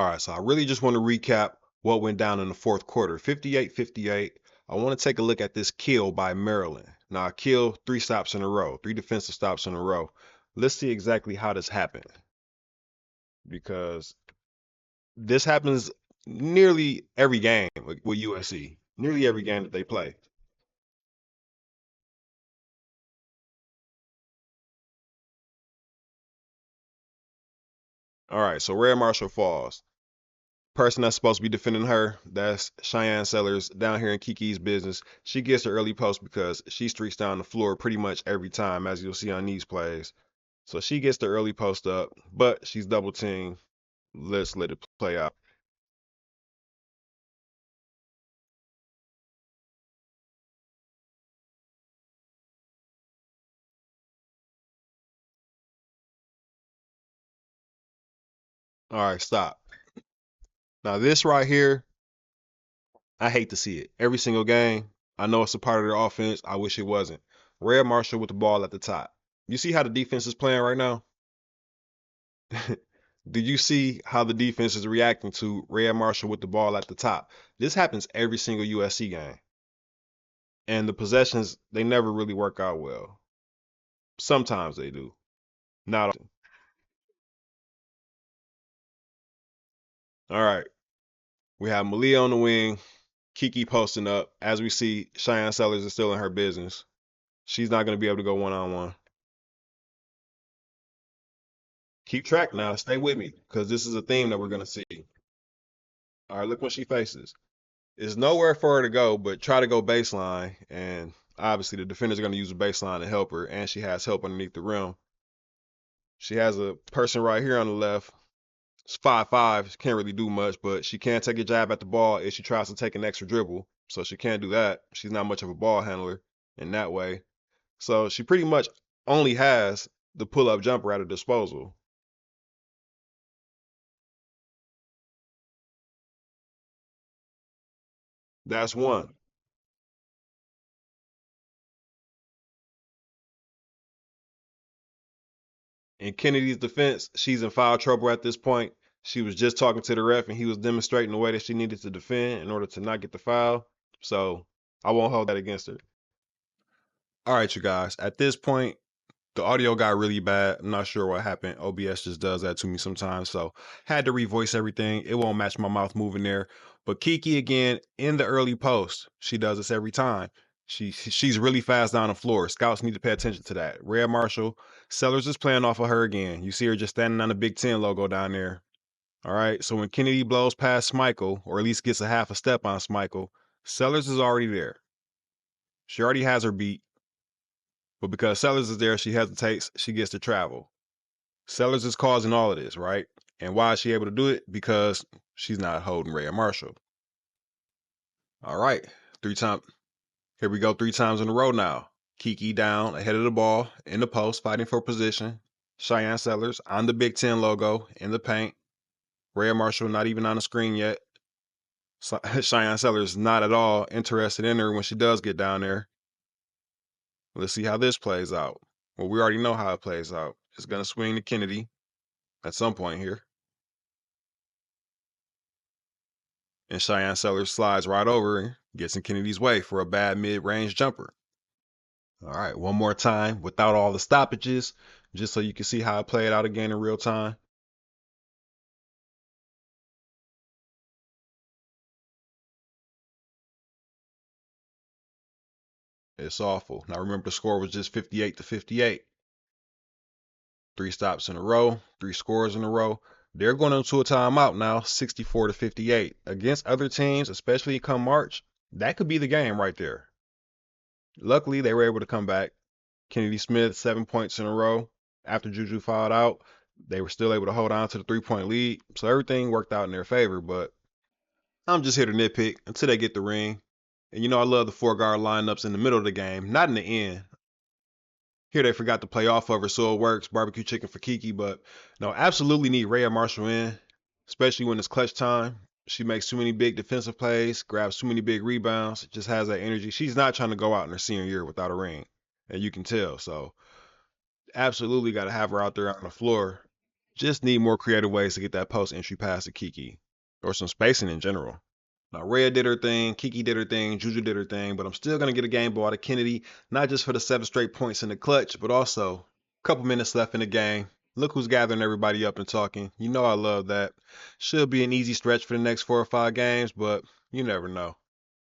All right, so I really just want to recap what went down in the fourth quarter. 58-58. I want to take a look at this kill by Maryland. Now, I killed 3 stops in a row, 3 defensive stops in a row. Let's see exactly how this happened because this happens nearly every game with USC, nearly every game that they play. All right, so Rare Marshall falls. Person that's supposed to be defending her, that's Cheyenne Sellers down here in Kiki's business. She gets the early post because she streaks down the floor pretty much every time, as you'll see on these plays. So she gets the early post up, but she's double teamed. Let's let it play out. All right, stop. Now this right here, I hate to see it. Every single game, I know it's a part of their offense. I wish it wasn't. Red Marshall with the ball at the top. You see how the defense is playing right now? Do you see how the defense is reacting to Red Marshall with the ball at the top? This happens every single USC game. And the possessions, they never really work out well. Sometimes they do. Not often. All right. We have Malia on the wing, Kiki posting up. As we see, Cheyenne Sellers is still in her business. She's not going to be able to go one-on-one. Keep track now. Stay with me because this is a theme that we're going to see. All right, look what she faces. There's nowhere for her to go but try to go baseline. And obviously, the defenders are going to use the baseline to help her. And she has help underneath the rim. She has a person right here on the left. It's 5'5". She can't really do much, but she can take a jab at the ball if she tries to take an extra dribble. So she can't do that. She's not much of a ball handler in that way. So she pretty much only has the pull-up jumper at her disposal. That's one. In Kennedy's defense, she's in foul trouble at this point. She was just talking to the ref, and he was demonstrating the way that she needed to defend in order to not get the foul. So I won't hold that against her. All right, you guys. At this point, the audio got really bad. I'm not sure what happened. OBS just does that to me sometimes. So had to revoice everything. It won't match my mouth moving there. But Kiki again in the early post. She does this every time. She's really fast down the floor. Scouts need to pay attention to that. Red Marshall, Sellers is playing off of her again. You see her just standing on the Big Ten logo down there. All right. So when Kennedy blows past Smikle, or at least gets a half a step on Smikle, Sellers is already there. She already has her beat. But because Sellers is there, she hesitates. She gets to travel. Sellers is causing all of this, right? And why is she able to do it? Because she's not holding Ray Marshall. All right. 3 times. Here we go 3 times in a row now. Kiki down ahead of the ball in the post, fighting for position. Cheyenne Sellers on the Big Ten logo in the paint. Ray Marshall not even on the screen yet. Cheyenne Sellers not at all interested in her when she does get down there. Let's see how this plays out. Well, we already know how it plays out. It's going to swing to Kennedy at some point here. And Cheyenne Sellers slides right over and gets in Kennedy's way for a bad mid-range jumper. All right, one more time without all the stoppages, just so you can see how it played out again in real time. It's awful. Now remember the score was just 58-58. 3 stops in a row, 3 scores in a row. They're going into a timeout now, 64-58. Against other teams, especially come March, that could be the game right there. Luckily, they were able to come back. Kennedy Smith, 7 points in a row. After Juju fouled out, they were still able to hold on to the 3-point lead. So everything worked out in their favor. But I'm just here to nitpick until they get the ring. And I love the 4 guard lineups in the middle of the game, not in the end. Here they forgot to play off of her, so it works. Barbecue chicken for Kiki. But no, absolutely need Rhea Marshall in, especially when it's clutch time. She makes too many big defensive plays, grabs too many big rebounds, just has that energy. She's not trying to go out in her senior year without a ring. And you can tell. So absolutely got to have her out there on the floor Just need more creative ways to get that post entry pass to Kiki, or some spacing in general. Now, Rhea did her thing, Kiki did her thing, Juju did her thing, but I'm still going to get a game ball to Kennedy, not just for the 7 straight points in the clutch, but also a couple minutes left in the game. Look who's gathering everybody up and talking. You know I love that. Should be an easy stretch for the next 4 or 5 games, but you never know.